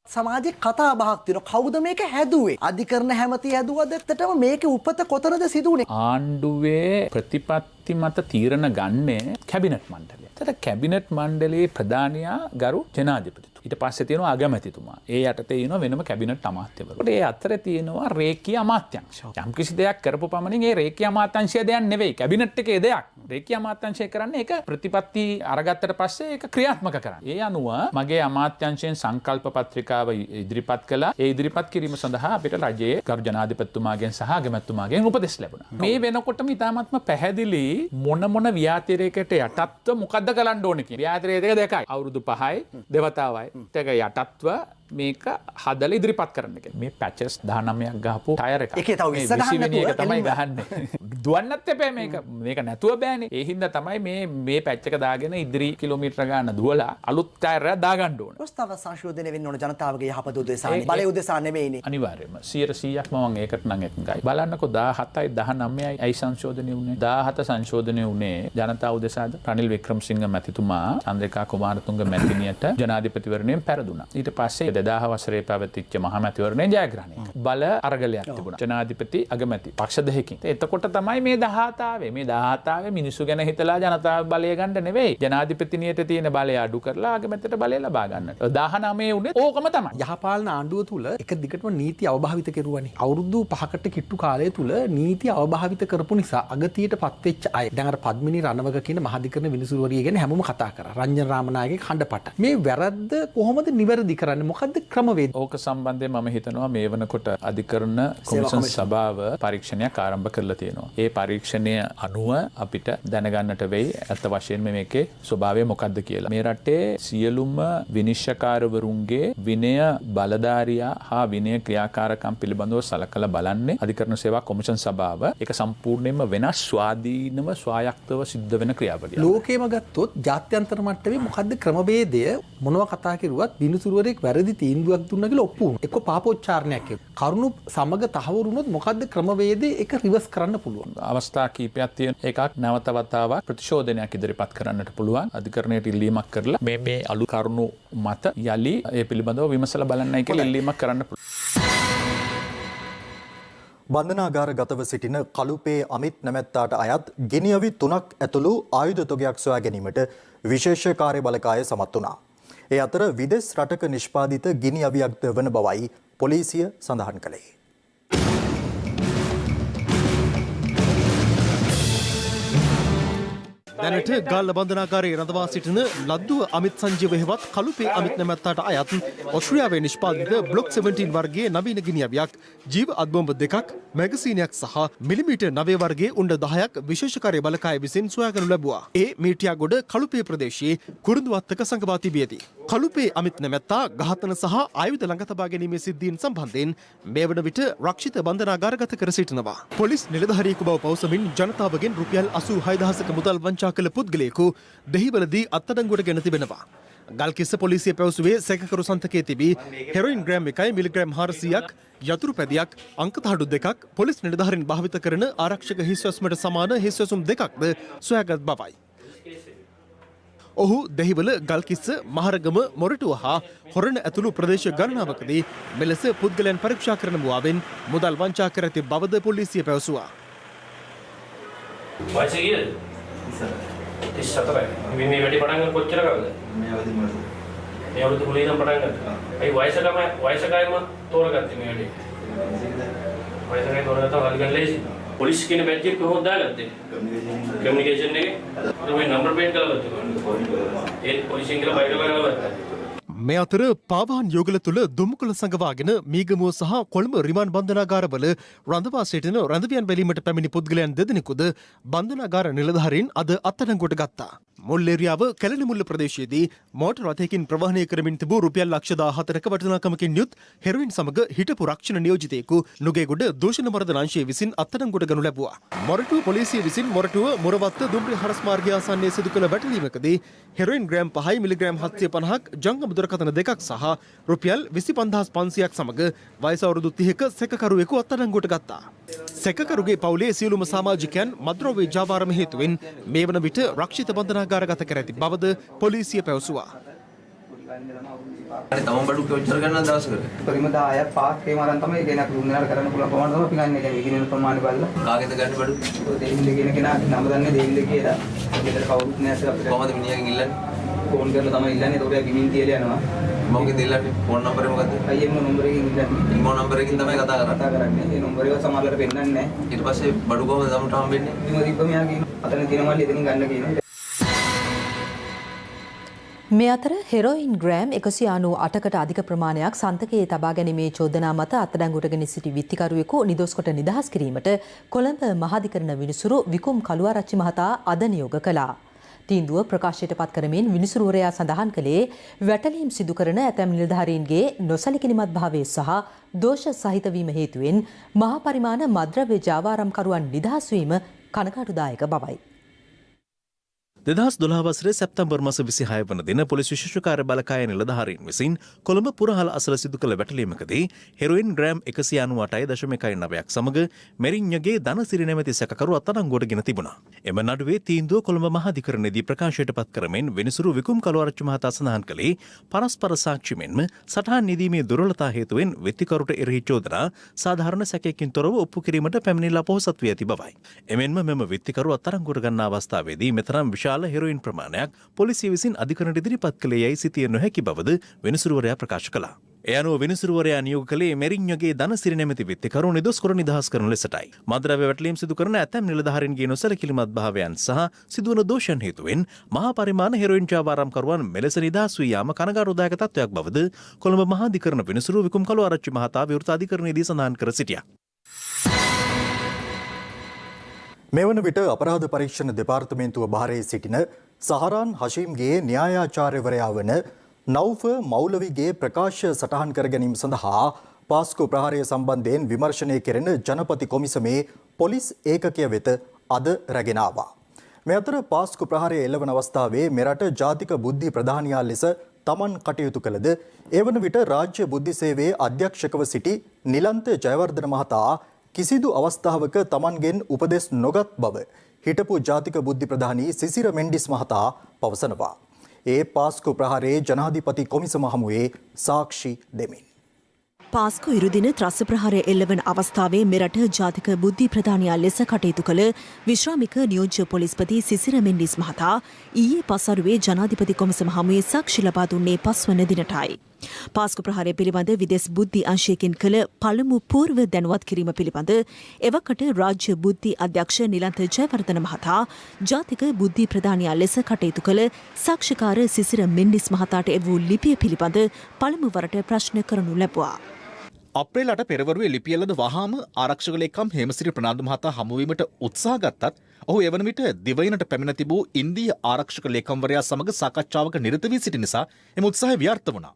සමාජයේ කතා බහක් තියෙනවා. කවුද මේක හැදුවේ? අධිකරණ හැමතිය හැදුවද? ඇත්තටම මේකේ උපත කොතනද සිදු වුනේ? ආණ්ඩුවේ ප්‍රතිපත්ති මත තීරණ ගන්නේ කැබිනට් මණ්ඩලය. ඒතර කැබිනට් මණ්ඩලයේ ප්‍රධානියා ගරු ජනාධිපති. ඊට පස්සේ තියෙනවා අගමැතිතුමා. ඒ යටතේ ඉනවා වෙනම කැබිනට් අමාත්‍යවරු. ඒ අතරේ තියෙනවා රේකී අමාත්‍යාංශ. යම් කිසි දෙයක් කරපු පමණින් ඒ රේකී අමාත්‍යාංශය දෙයක් නෙවෙයි. කැබිනට් එකේ දෙයක්. රේකී අමාත්‍යාංශය කරන්නේ ඒක ප්‍රතිපත්ති අරගත්තට පස්සේ ඒක ක්‍රියාත්මක කරන්නේ. ඒ අනුව මගේ අමාත්‍යාංශයෙන් සංකල්ප පත්‍රිකාව ඉදිරිපත් කළා. ඒ ඉදිරිපත් කිරීම සඳහා අපිට රජයේ ගරු ජනාධිපතිතුමාගෙන් සහ අගමැතිතුමාගෙන් උපදෙස් ලැබුණා. මේ වෙනකොටම ඉතාමත්ම පැහැදිලි මොන ව්‍යාතිරයකට යටත්ව මොකද්ද කරන්න ඕනේ කියන. ව්‍යාතිරය දෙකයි. අවුරුදු 5යි දෙවතාවයි ඒක යටත්ව මේක හදලා ඉදිරිපත් කරන්න කියලා. මේ පැචස් 19ක් ගහපු ටයර් එකක්. ඒකේ තව 20 ගහන්න එක තමයි ගහන්නේ. දුවන්නත් එපා මේක නැතුව බෑනේ. ඒ හින්දා තමයි මේ පැච් එක දාගෙන ඉදිරි කිලෝමීටර ගාන දුවලා අලුත් ටයර් එකක් දාගන්න ඕන. ප්‍රස්තාව සංශෝධනය වෙන්න ඕන ජනතාවගේ යහපත උදෙසානේ. බලය උදෙසා නෙමෙයිනේ. අනිවාර්යයෙන්ම 100%ක්ම මම ඒකට නම් එකඟයි. බලන්නකෝ 17යි 19යි ඇයි සංශෝධනය වුනේ? 17 සංශෝධනය වුනේ ජනතාව උදෙසාද? රනිල් වික්‍රමසිංහ මැතිතුමා චන්ද්‍රිකා කුමාරතුංග මැතිණියට ජනාධිපතිවරණයෙන් පෙරදුනා. ඊට පස්සේ 2000 වසරේ පැවතිච්ච මහමැතිවරණයේ ජයග්‍රහණය. බල අරගලයක් තිබුණා. ජනාධිපති අගමැති පක්ෂ දෙකකින්. එතකොට තමයි තමයි මේ 17 ආවේ. මේ 17 ආවේ මිනිස්සු ගැන හිතලා ජනතාව බලය ගන්න නෙවෙයි. ජනාධිපතිනියට තියෙන බලය අඩු කරලා ආගමැත්තට බලය ලබා ගන්නට. 19 උනේ ඕකම තමයි. යහපාලන ආණ්ඩුව තුල එක දිගටම නීති අවභාවිත කෙරුවානේ. අවුරුදු 5කට කිට්ටු කාලය තුල නීති අවභාවිත කරපු නිසා අගතියටපත් වෙච්ච අය. දැන් අර පද්මිනී රණවක කියන මහාධිකරණ විනිසුරුවරිය ගැන හැමෝම කතා කරා. රංජන රාමනායකගේ කණ්ඩපට. මේ වැරද්ද කොහොමද නිවැරදි කරන්නේ? මොකද්ද ක්‍රමවේද? ඕක සම්බන්ධයෙන් මම හිතනවා මේ වෙනකොට අධිකරණ කොමිෂන් සභාව පරීක්ෂණයක් ආරම්භ කරලා තියෙනවා. ඒ පරීක්ෂණය අනුව අපිට දැනගන්නට වෙයි අත වශයෙන්ම මේකේ ස්වභාවය මොකක්ද කියලා. මේ රටේ සියලුම විනිශ්චයකාරවරුන්ගේ විනය බලධාරියා හා විනය ක්‍රියාකාරකම් පිළිබඳව සලකලා බලන්නේ අධිකරණ සේවා කොමිෂන් සභාව. ඒක සම්පූර්ණයෙන්ම වෙනස් ස්වාධීනව ස්වායත්තව සිද්ධ වෙන ක්‍රියාවලියක්. ලෝකේම ගත්තොත් ජාත්‍යන්තර මට්ටමේ මොකද්ද ක්‍රමවේදය? මොනවා කතා කරුවත් විනිසුරුවරයෙක් වැරදි තීන්දුවක් දුන්නා කියලා ඔප්පු වුණා. එක්ක පාපෝච්චාරණයක් කරුණු සමග තහවුරු වුණොත් මොකද්ද ක්‍රමවේදය? ඒක රිවර්ස් කරන්න පුළුවන්. අවස්ථා කීපයක් තියෙන එකක් නැවත වතාවක් ප්‍රතිශෝධනයක් ඉදිරිපත් කරන්නට පුළුවන්. අධිකරණයට ඉල්ලීමක් කරලා මේ අලුත් කරුණු මත යලි ඒ පිළිබඳව විමසලා බලන්නයි කියලා ඉල්ලීමක් කරන්න පුළුවන්. බන්ධනාගාර ගතව සිටින කළුපේ අමිත් නැමැත්තාට අයත් ගෙනියවි 3ක් ඇතුළු ආයුධ තොගයක් සොයා ගැනීමට විශේෂ කාර්යබලකාය සමත් වුණා. ඒ අතර විදෙස් රටක නිෂ්පාදිත ගිනි අවියක්ද වන බවයි පොලිසිය සඳහන් කළේ. දැනට ගාල්ල බන්ධනාගාරයේ රඳවා සිටින ලද්දුව අමිත් සංජීව හෙවත් කළුපේ අමිත් නැමැත්තාට අයත් ඔස්ට්‍රේලියාවේ නිෂ්පාදිත බ්ලොක් 17 වර්ගයේ නවීන ගිනි අවියක්, ජීව අත්බොම්බ 2ක්, මැගසීනයක් සහ මිලිමීටර් 9 වර්ගයේ උණ්ඩ 10ක් විශේෂ කාර්ය බලකාය විසින් සොයාගනු ලැබුවා. ඒ මීටියාගොඩ කළුපේ ප්‍රදේශයේ කුරුඳුවත්තක සංගවා තිබියදී. කළුපේ අමිත් නැමැත්තා ඝාතන සහ ආයුධ ළඟ තබා ගැනීමේ සිද්ධීන් සම්බන්ධයෙන් මේ වන විට රක්ෂිත බන්ධනාගාරගත කර සිටිනවා. පොලිස් නිලධාරියෙකු බව පවසමින් ජනතාවගෙන් රුපියල් 86000ක මුදල් වංචා කළ පුද්ගලයෙකු දෙහිවලදී අත්අඩංගුවට ගෙන තිබෙනවා. ගල්කිස්ස පොලිසිය පැවසුවේ සැකකරු සන්තකයේ තිබී හෙරොයින් ග්‍රෑම් 1 මිලිග්‍රෑම් 400ක්, යතුරු පැදියක්, අංකතහඩු 2ක්, පොලිස් නිලධාරීන් භාවිත කරන ආරක්ෂක හිස්වැස්මට සමාන හිස්වැසුම් 2ක්ද සොයාගත් බවයි. ඔහු දෙහිවල ගල්කිස්ස මහරගම මොරටුව හා හොරණ ඇතුළු ප්‍රදේශ ගණනාවකදී මෙලෙස පුද්ගලයන් පරීක්ෂා කරන මුවාවෙන් මුදල් වංචා කර ඇති බවද පොලිසිය පැවසුවා. මේ වැඩි පටන් ගන්න කොච්චර කවද? මේ අවුරුදු මුලින් නම් පටන් ගත්තා. අයි වයසකයිම තෝරගත්තේ මේ වැඩි. වයසකයි තෝරගත්තා වල්ගන් ලේසි. පොලිස් කියන බැජ් එක කොහොමද දාගත්තේ? කමියුනිකේෂන් එකේ. මේ නම්බර් ප්ලේට් කරලා ඒ පොලිසියෙන් කියලා බයිට කරලා මේ අතර පාවාන් යෝගල තුළ දුම්කුල සංගවාගෙන මීගමුව සහ කොළඹ රිමාන්ඩ් බන්ධනාගාරවල රඳවා සිටින රැඳවියන් බැලීමට පැමිණි පුද්ගලයන් දෙදෙනෙකුද බන්ධනාගාර නිලධාරීන් අද අත්අඩංගුවට ගත්තා. මුල්ලේරියාව කැලණිමුල්ල ප්‍රදේශයේදී මෝටර් රථයකින් ප්‍රවාහනය කරමින් තිබූ රුපියල් ලක්ෂ 14ක වටිනාකමකින් යුත් හෙරොයින් සමග හිටපු රක්ෂණ නියෝජිතයෙකු නුගේගොඩ දූෂණ මර්දන අංශය විසින් අත්අඩංගුවට ගනු ලැබුවා. මොරටුව පොලිසිය විසින් මොරටුව මුරවත්ත දුම්රිය හරස් මාර්ගය ආසන්නයේ සිදු කළ වැටලීමකදී හෙරොයින් ග්‍රෑම් 5 මිලිග්‍රෑම් 750ක්, ජංගම දුරකථන 2ක් සහ රුපියල් 25500ක් සමග වයස අවුරුදු 30ක සැකකරුවෙකු අත්අඩංගුවට ගත්තා. සැකකරුගේ පවුලේ සියලුම සමාජිකයන් මද්‍රව්‍ය ජාවාරම හේතුවෙන් මේ වන විට රක්ෂිත බන්ධනාගාරගත කර ඇති බවද පොලිසිය පැවසුවා. තමන් බඩු කොච්චර ගන්න දවසකට? පරිම 10ක් 5ක් ඒ මාරන් තමයි ගෙනක් දුන්නාට කරන්න පුළුවන් ප්‍රමාණය තමයි පිඟන්නේ. කියන්නේ විකිනෙන ප්‍රමාණය බලලා. කාගෙද ගන්න බඩු? දෙහිඳ කියන කෙනා නම දන්නේ දෙහිඳ කියලා. ගෙදර කවුරුත් නැහැ අපිට. කොහමද මිනිහාගෙන් ඉල්ලන්නේ? ෆෝන් කරලා තමයි ඉල්ලන්නේ. ඒකට ගිමින් තියලා යනවා. මොකද ඉල්ලන්නේ? ෆෝන් නම්බරේ මොකද්ද? අයියෝ නම්බර් එකකින් ඉල්ලන්නේ. ෆෝන් නම්බර් එකකින් තමයි කතා කරන්නේ. ඒ නම්බර් එක සමහරවිට පෙන්නන්නේ නැහැ. ඊට පස්සේ බඩු කොහමද තමන්ට හම්බෙන්නේ? ඉතින් දීපම යා කියන. අතන දිනවල එතනින් ගන්න කියනවා. මේ අතර හෙරොයින් ග්‍රෑම් 198කට අධික ප්‍රමාණයක් සන්තකයේ තබා ගැනීමේ චෝදනා මත අත්අඩංගුවටගෙන සිටි විත්තිකරුවෙකු නිදොස්කොට නිදහස් කිරීමට කොළඹ මහාධිකරණ විනිසුරු විකුම් කළුආරච්චි මහතා අද නියෝග කළා. තීන්දුව ප්‍රකාශයට පත් කරමින් විනිසුරුවරයා සඳහන් කළේ වැටලීම් සිදු කරන ඇතැම් නිලධාරීන්ගේ නොසැලකිලිමත් භාවය සහ දෝෂ සහිත වීම හේතුවෙන් මහා පරිමාණ මද්‍රව්‍ය ජාවාරම්කරුවන් නිදහස් වීම කනගාටුදායක බවයි. 2012 වසරේ සැප්තැම්බර් මාස 26 වන දින පොලිස් විශේෂ කාර්ය බලකාය නිලධාරීන් විසින් කොළඹ පුරහල අසල සිදු කළ වැටලීමකදී හෙරොයින් ග්‍රෑම් 198.9ක් සමග මෙරිඤ්ඤගේ ධනසිරි නැමැති සැකකරු අත්අඩංගුවට ගෙන තිබුණා. එම නඩුවේ තීන්දුව කොළඹ මහ අධිකරණයේදී ප්‍රකාශයට පත් කරමින් විනිසුරු විකුම් කළුආරච්චි මහතා සඳහන් කළේ පරස්පර සාක්ෂි මෙන්ම සටහන් නිදීමේ දුර්වලතා හේතුවෙන් වෙත්තිකරුට එරෙහි චෝදනා සාධාරණ සැකයකින් තොරව ඔප්පු කිරීමට පැමිණිලා පොහොසත් වී ඇති බවයි. එමෙන්ම මෙම වෙත්තිකරු අත්අඩංගුවට ගන්නා අවස්ථාවේදී මෙතරම් විශාල හෙරොයින් ප්‍රමාණයක් පොලිසිය විසින් අධිකරණයට ඉදිරිපත් කළේ යයි සිතිය නොහැකි බවද වෙනසුරුවරයා ප්‍රකාශ කළා. ඒ අනුව වෙනසුරුවරයා නියෝග කළේ මෙරිඤ්ඤගේ ධනසිරි නැමැති විත්තිකරු නිදොස්කර නිදහස් කරන ලෙසටයි. මද්ද්‍රව්‍ය වැටලීම් සිදු කරන ඇතැම් නිලධාරීන්ගේ නොසැලකිලිමත් භාවයන් සහ සිදුවන දෝෂයන් හේතුවෙන් මහා පරිමාණ හෙරොයින් ජාවාරම්කරුවන් මෙලෙස නිදහස් වී යාම කනගාටුදායක තත්ත්වයක් බවද කොළඹ මහා අධිකරණ වෙනසුරු විකුම් කළුආරච්චි මහතා විවෘත අධිකරණයේදී සඳහන් කර සිටියා. මෙවන විට අපරාධ පරීක්ෂණ දෙපාර්තමේන්තුව භාරයේ සිටින සහරාන් හෂීම්ගේ න්‍යායාචාර්යවරයා වන නෞෆ මෞලවිගේ ප්‍රකාශ සටහන් කර ගැනීම සඳහා පාස්කු ප්‍රහාරය සම්බන්ධයෙන් විමර්ශනය කෙරෙන ජනපති කොමිසමේ පොලිස් ඒකකය වෙත අද රැගෙන ආවා. මේ අතර පාස්කු ප්‍රහාරය එළවන අවස්ථාවේ මෙරට ජාතික බුද්ධි ප්‍රධානියා ලෙස තමන් කටයුතු කළද ඒ වන විට රාජ්‍ය බුද්ධි සේවයේ අධ්‍යක්ෂකව සිටි නිලන්ත ජයවර්ධන මහතා කිසිදු අවස්ථාවක තමන්ගෙන් උපදෙස් නොගත් බව හිටපු ජාතික බුද්ධි ප්‍රධානී සිසිර මෙන්ඩිස් මහතා පවසනවා. ඒ පාස්කු ප්‍රහාරයේ ජනාධිපති කොමිසම හමුවේ සාක්ෂි දෙමින්. පාස්කු ඉරුදින ත්‍රස්ස ප්‍රහාරය එල්ලවන අවස්ථාවේ මෙරට ජාතික බුද්ධි ප්‍රධානියා ලෙස කටයුතු කළ විශ්‍රාමික නියෝජ්‍ය පොලිස්පති සිසිර මෙන්ඩිස් මහතා ඊයේ පසරුවේ ජනාධිපති කොමිසම හමුවේ සාක්ෂි ලබා දුන්නේ 5 වන දිනටයි. පාස්කු ප්‍රහාරය පිළිබඳ විදෙස් බුද්ධි අංශයකින් කළ පළමු පූර්ව දැනුවත් කිරීම පිළිබඳ එවකට රාජ්‍ය බුද්ධි අධ්‍යක්ෂ නිලන්ත ජයවර්ධන මහතා ජාතික බුද්ධි ප්‍රධානියා ලෙස කටයුතු කළ සාක්ෂිකාර සිසිර මෙන්ඩිස් මහතාට එවූ ලිපිය පිළිබඳ පළමු වරට ප්‍රශ්න කරනු ලැබුවා. අප්‍රේලට පෙරවරුවේ ලිපිය ලද වහාම ආරක්ෂක ලේකම් හේමසිරි ප්‍රනාන්දු මහතා හමුවීමට උත්සාහ ගත්තත් ඔහු එවන විට දිවයිනට පැමිණ තිබූ ඉන්දීය ආරක්ෂක ලේකම්වරයා සමග සාකච්ඡාවක නිරත වී සිටි නිසා එම උත්සාහය ව්‍යර්ථ වුණා.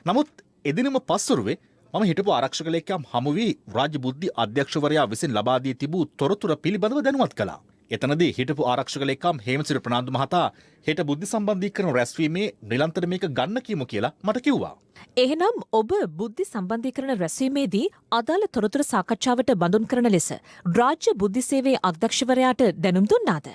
නමුත් එදිනම පස්වරුවේ මම හිටපු ආරක්ෂක ලේකම් හමු වී රාජ්‍ය බුද්ධි අධ්‍යක්ෂවරයා විසින් ලබා දී තිබූ තොරතුරු පිළිබඳව දැනුවත් කළා. එතනදී හිටපු ආරක්ෂක ලේකම් හේමසිරි ප්‍රනාන්දු මහතා හෙට බුද්ධි සම්බන්ධීකරණ රැස්වීමේ නිලන්තර මේක ගන්න කියමු කියලා මට කිව්වා. එහෙනම් ඔබ බුද්ධි සම්බන්ධීකරණ රැස්වීමේදී අදාළ තොරතුරු සාකච්ඡාවට බඳුන් කරන ලෙස රාජ්‍ය බුද්ධි සේවයේ අධ්‍යක්ෂවරයාට දැනුම් දුන්නාද?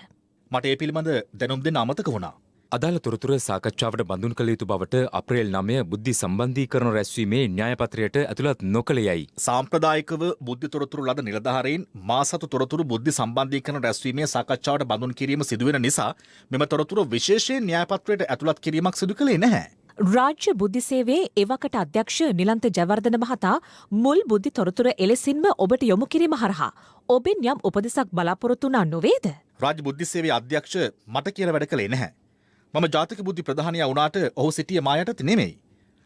මට ඒ පිළිබඳ දැනුම් දෙන්න අමතක වුණා. අදාළ තොරතුර සාකච්ඡාවට බඳුන් කළ යුතු බවට අප්‍රේල් 9 බුද්ධි සම්බන්ධීකරණ රැස්වීමේ න්‍යායපත්‍රයට ඇතුළත් නොකළ යයි. සාම්ප්‍රදායිකව බුද්ධි තොරතුරු ලද නිලධාරීන් මා සතු තොරතුරු බුද්ධි සම්බන්ධීකරණ රැස්වීමේ සාකච්ඡාවට බඳුන් කිරීම සිදුවෙන නිසා මෙම තොරතුරු විශේෂයෙන් න්‍යායපත්‍රයට ඇතුළත් කිරීමක් සිදු කළේ නැහැ. රාජ්‍ය බුද්ධි සේවයේ එවකට අධ්‍යක්ෂ නිලන්ත ජයවර්ධන මහතා මුල් බුද්ධි තොරතුර එලෙසින්ම ඔබට යොමු කිරීම හරහා ඔබෙන් යම් උපදෙසක් බලාපොරොත්තු වුණා නොවේද? රාජ්‍ය බුද්ධි සේවයේ අධ්‍යක්ෂ මට කියලා වැඩ කළේ නැහැ. මම ජාතික බුද්ධි ප්‍රධානියා වුණාට ඔහු සිටියේ මා යටතේ නෙමෙයි.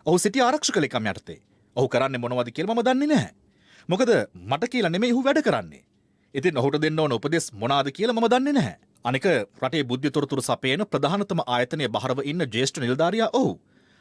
ඔහු සිටියේ ආරක්ෂක ලේකම් යටතේ. ඔහු කරන්නේ මොනවද කියලා මම දන්නේ නැහැ. මොකද මට කියලා නෙමෙයි ඔහු වැඩ කරන්නේ. ඉතින් ඔහුට දෙන්න ඕන උපදෙස් මොනවාද කියලා මම දන්නේ නැහැ. අනික රටේ බුද්ධි තොරතුරු සපයන ප්‍රධානතම ආයතනයේ බහරව ඉන්න ජ්‍යෙෂ්ඨ නිලධාරියා ඔහු.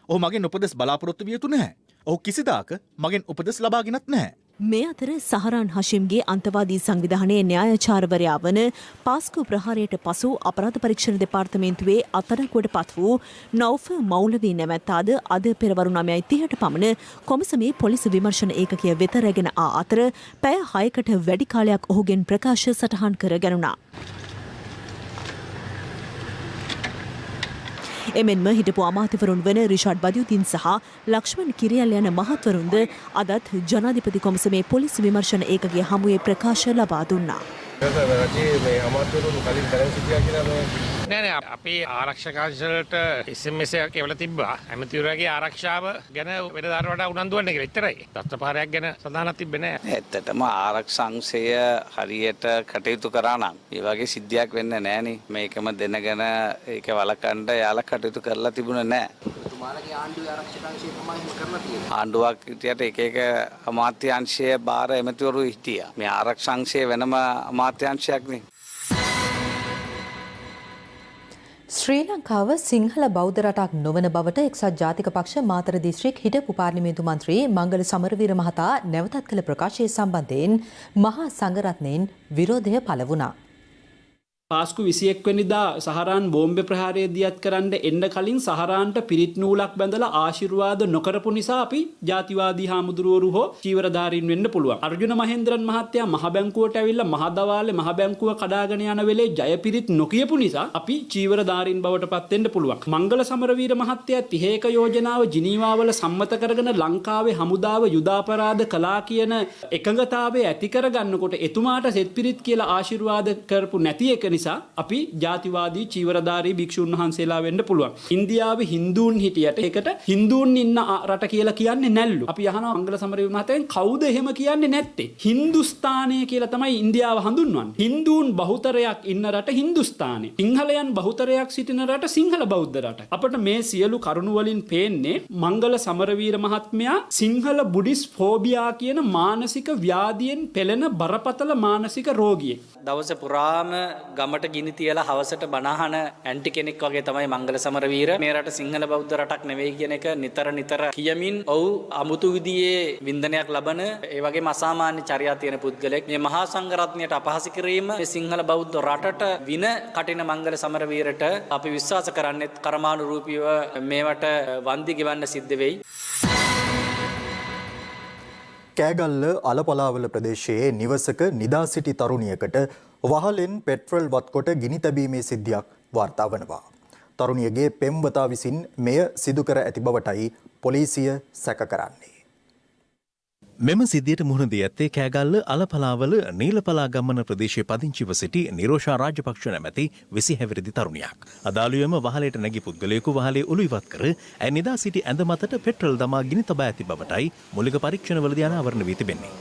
ඔහු මගෙන් උපදෙස් බලාපොරොත්තු විය යුතු නැහැ. ඔහු කිසිදාක මගෙන් උපදෙස් ලබාගෙනත් නැහැ. මේ අතර සහරාන් හෂිම්ගේ අන්තවාදී සංවිධානයේ න්‍යායාචාර්යවරයා වන පාස්කු ප්‍රහාරයට පසු අපරාධ පරීක්ෂණ දෙපාර්තමේන්තුවේ අත්අඩංගුවට පත් වූ නෞෆ මෞලවී නැමැත්තාද අද පෙරවරු 9:30ට පමණ කොමිසමේ පොලිස් විමර්ශන ඒකකය වෙත රැගෙන ආ අතර පැය 6කට වැඩි කාලයක් ඔහුගෙන් ප්‍රකාශ සටහන් කර ගැනුණා. එමෙන්ම හිටපු අමාත්‍යවරුන් වන රිෂාඩ් බදියුදීන් සහ ලක්ෂ්මන් කිරියල් යන මහත්වරුන්ද අදත් ජනාධිපති කොමිසමේ පොලිස් විමර්ශන ඒකකයේ හමුවේ ප්‍රකාශ ලබා දුන්නා. නෑ අපේ ආරක්ෂකාංශවලට SMS එකක් එවලා තිබ්බා. ඇමතිවරයාගේ ආරක්ෂාව ගැන වෙනදාට වඩා උනන්දු වෙන්න කියලා විතරයි. දත්තපාරයක් ගැන සඳහනක් තිබ්බේ නෑ. ඇත්තටම ආරක්ෂාංශය හරියට කටයුතු කරා නම් මේ වගේ සිද්ධියක් වෙන්නේ නෑනේ. මේකම දැනගෙන ඒක වළක්වන්න යාලා කටයුතු කරලා තිබුණේ නෑ. ඔබතුමාලගේ ආණ්ඩුවේ ආරක්ෂකාංශය තමයි කරලා තියෙන්නේ. ආණ්ඩුවක් විදියට එක අමාත්‍යාංශයේ බාර ඇමතිවරු හිටියා. මේ ආරක්ෂාංශය වෙනම අමාත්‍යාංශයක්නේ. ශ්‍රී ලංකාව සිංහල බෞද්ධ රටක් නොවන බවට එක්සත් ජාතික පක්ෂ මාතර දිස්ත්‍රික් හිටපු පාර්ලිමේන්තු මන්ත්‍රී මංගල සමරවීර මහතා නැවතත් කළ ප්‍රකාශය සම්බන්ධයෙන් මහා සංඝරත්නයෙන් විරෝධය පළ වුණා. පාස්කු 21 වෙනිදා සහරාන් බෝම්බ ප්‍රහාරය දියත් කරන්න එන්න කලින් සහරාන්ට පිරිත් නූලක් බැඳලා ආශිර්වාද නොකරපු නිසා අපි ජාතිවාදී හාමුදුරුවරු හෝ චීවරධාරීන් වෙන්න පුළුවන්. අර්ජුන මහේන්ද්‍රන් මහත්තයා මහ බැංකුවට ඇවිල්ලා මහ දවාලේ මහ බැංකුව කඩාගෙන යන වෙලේ ජය පිරිත් නොකියපු නිසා අපි චීවරධාරීන් බවට පත් වෙන්න පුළුවන්. මංගල සමරවීර මහත්තයා 31 යෝජනාව ජිනීවාවල සම්මත කරගෙන ලංකාවේ හමුදාව යුදාපරාධ කළා කියන එකඟතාවය ඇති කරගන්නකොට එතුමාට සෙත් පිරිත් කියලා ආශිර්වාද කරපු නැති එක නිසා අපි ජාතිවාදී චීවරධාරී භික්ෂුන් වහන්සේලා වෙන්න පුළුවන්. ඉන්දියාවේ හින්දුන් හිටියට ඒකට හින්දුන් ඉන්න රට කියලා කියන්නේ නැල්ලු. අපි අහනවා මංගල සමරවීර මහත්තයන් කවුද එහෙම කියන්නේ නැත්තේ? හින්දුස්තානය කියලා තමයි ඉන්දියාව හඳුන්වන්නේ. හින්දුන් බහුතරයක් ඉන්න රට හින්දුස්තානය. සිංහලයන් බහුතරයක් සිටින රට සිංහල බෞද්ධ රට. අපිට මේ සියලු කරුණු වලින් පේන්නේ මංගල සමරවීර මහත්මයා සිංහල බුද්දිස් ෆෝබියා කියන මානසික ව්‍යාධියෙන් පෙළෙන බරපතල මානසික රෝගියෙක්. දවස පුරාම ගමට ගිනි තියලා හවසට බනහන ඇන්ටි කෙනෙක් වගේ තමයි මංගල සමරවීර. මේ රට සිංහල බෞද්ධ රටක් නෙවෙයි කියන එක නිතර කියමින් ඔහු අමුතු විදියේ වින්දනයක් ලබන ඒ වගේම අසාමාන්‍ය චර්යා තියෙන පුද්ගලෙක්. මේ මහා සංඝරත්නයට අපහාස කිරීම මේ සිංහල බෞද්ධ රටට වින කටින මංගල සමරවීරට අපි විශ්වාස කරන්නේ කර්මානුරූපීව මේවට වන්දි ගෙවන්න සිද්ධ වෙයි. කෑගල්ල අලපලාවල ප්‍රදේශයේ නිවසක නිදා සිටි තරුණියකට වහලෙන් පෙට්‍රල් වත්කොට ගිනි තැබීමේ සිද්ධියක් වාර්තා වනවා. තරුණියගේ පෙම්වතා විසින් මෙය සිදු කර ඇති බවටයි පොලිසිය සැක කරන්නේ. මෙම සිද්ධියට මුහුණ දී ඇත්තේ කෑගල්ල අලපලාවල නීලපලා ගම්මන ප්‍රදේශයේ පදිංචිව සිටි නිරෝෂා රාජපක්ෂ නැමැති 20 හැවිරිදි තරුණියක්. අදාළුවම වහලයට නැගී පුද්ගලයෙකු වහලේ ඔලු ඉවත් කර ඇය නිදා සිටි ඇඳ මතට පෙට්‍රල් දමා ගිනි තබා ඇති බවටයි මූලික පරීක්ෂණවලදී අනාවරණ වී තිබෙන්නේ.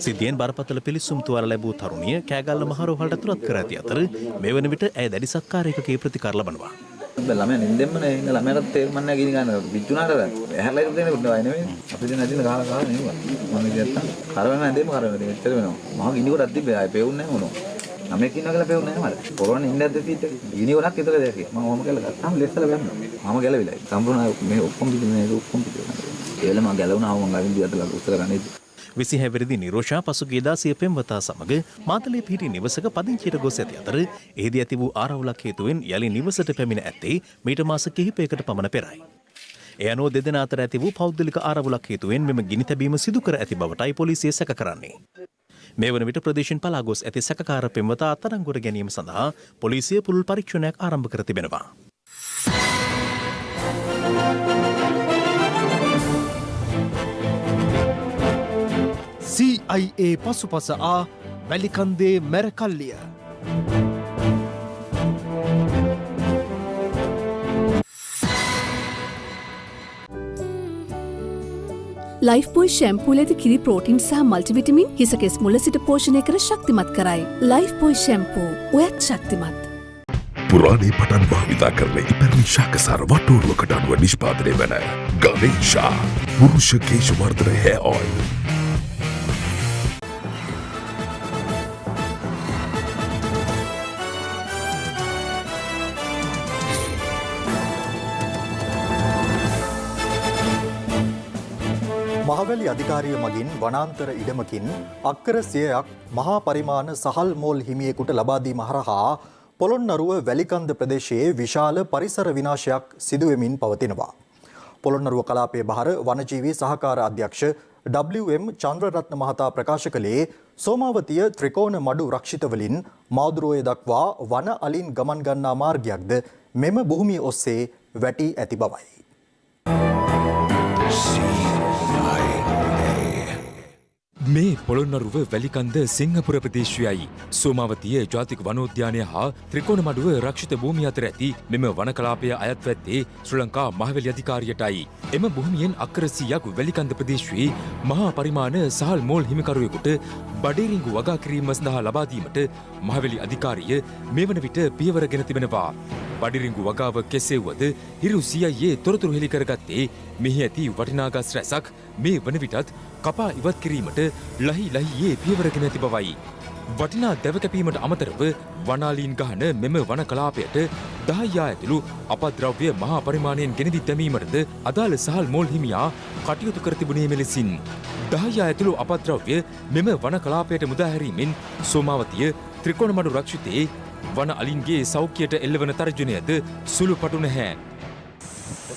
සිද්ධියෙන් බරපතල පිළිසුම් තුවාල ලැබූ තරුණිය කෑගල්ල මහරෝහලට ඇතුළත් කර ඇති අතර මේ වන විට ඇය දැඩි සත්කාරයකගේ ප්‍රතිකාර ලබනවා. ළමයා නින්දෙන්න නේ ඉන්න ළමයාට තේරුම් නැහැ ගිනි ගන්න විචුනාට ඇහැලා ඉන්න දෙන්නේ නෙවෙයි නෙවෙයි අපි දැන් අදින ගහලා නෙවෙයි මම කියත්තා කරවන්න ඇඳෙම කරවන්න මෙච්චර වෙනවා මම ගිනි කොටක් තිබ්බේ ආයේ පෙවුන්නේ නැහැ මොනවා ළමයෙක් ඉන්නවා කියලා පෙවුන්නේ නැහැ මට පොරවන්න ඉන්න ඇද්ද සීට් එක ගිනි කොටක් විතර දැක්කේ මම ඔහම කියලා ගත්තාම ලෙස්සලා බැන්නා මම ගැලවිලා සම්පූර්ණ මේ ඔක්කොම පිටින් ඔක්කොම පිටින් ඒ වෙලම ගැලවුණා මම ළඟින් දියතලා උත්තර ගන්නේ 20 හැවිරිදි නිරෝෂා පසුගියදා සිය පෙම්වතා සමග මාතලේ පිහිටි නිවසක පදිංචියට ගොස් ඇති අතර එහිදී ඇති වූ ආරවුලක් හේතුවෙන් යලි නිවසට පැමිණ ඇත්තේ මීට මාස කිහිපයකට පමණ පෙරයි. ඒ අනුව දෙදෙනා අතර ඇති වූ පෞද්ගලික ආරවුලක් හේතුවෙන් මෙම ගිනි තැබීම සිදු කර ඇති බවටයි පොලිසිය සැක කරන්නේ. මේ වන විට ප්‍රදේශයෙන් පලා ගොස් ඇති සැකකාර පෙම්වතා අත්අඩංගුවට ගැනීම සඳහා පොලිසිය පුළුල් පරීක්ෂණයක් ආරම්භ කර තිබෙනවා. CIA පසුපස වැලිකන්දේ මැරකල්ලිය. ලයිෆ් බොයි ෂැම්පූල ඇති කිරි ප්‍රෝටින් සහ මල්ටිවිටමින් හිසකෙස් මුල සිට පෝෂණය කර ශක්තිමත් කරයි. ලයිෆ් බොයි ෂැම්පූ ඔයත් ශක්තිමත්. පුරාණේ පටන් භාවිතා කරන ඉපැරණි ශාකසාර වටෝරුවකට අනුව නිෂ්පාදනය වන ගවේෂා පුරුෂ කේශ වර්ධන hair oil. මහවැලි අධිකාරිය මගින් වනාන්තර ඉඩමකින් අක්කර 100ක් මහා පරිමාණ සහල් මෝල් හිමියෙකුට ලබා දීම හරහා පොළොන්නරුව වැලිකන්ද ප්‍රදේශයේ විශාල පරිසර විනාශයක් සිදුවෙමින් පවතිනවා. පොළොන්නරුව කලාපයේ බහර වනජීවී සහකාර අධ්‍යක්ෂ WM චන්ද්‍රරත්න මහතා ප්‍රකාශ කළේ සෝමාවතිය ත්‍රිකෝණ මඩු රක්ෂිතවලින් මාදුරුවය දක්වා වන අලින් ගමන් ගන්නා මාර්ගයක්ද මෙම භූමිය ඔස්සේ වැටි ඇති බවයි. මේ පොළොන්නරුව වැලිකන්ද සිංහපුර ප්‍රදේශයයි සෝමාවතිය ජාතික වනෝද්‍යානය හා ත්‍රිකෝණ මඩුව රක්ෂිත භූමිය අතර ඇති මෙම වන කලාපය අයත් වැත්තේ ශ්‍රී ලංකා මහවැලි අධිකාරියටයි. එම භූමියෙන් අක්කර 100ක් වැලිකන්ද ප්‍රදේශයේ මහා පරිමාණ සහල් මෝල් හිමිකරුවෙකුට බඩේරිංගු වගා කිරීම සඳහා ලබා දීමට මහවැලි අධිකාරිය මේ වන විට පියවර ගෙන තිබෙනවා. බඩේරිංගු වගාව කෙසේ වුවද හිරු CIA තොරතුරු හෙළි කරගත්තේ මෙහි ඇති වටිනා ගස් රැසක් මේ වන විටත් කපා ඉවත් කිරීමට ලහියේ පියවරගෙන ඇති බවයි. වටිනා දැව කැපීමට අමතරව වනාලීන් ගහන මෙම වන කලාපයට 10 ඇතුළු අපද්‍රව්‍ය මහා පරිමාණයෙන් ගෙනදී දැමීමටද අදාළ සහල් මෝල් හිමියා කටයුතු කර තිබුණේ මෙලෙසින් 10 ඇතුළු අපද්‍රව්‍ය මෙම වන කලාපයට මුදා හැරීමෙන් සෝමාවතිය ත්‍රිකෝණ මඩු රක්ෂිතයේ වන අලින්ගේ සෞඛ්‍යයට එල්ලවන තර්ජනයද සුළු පටු නැහැ.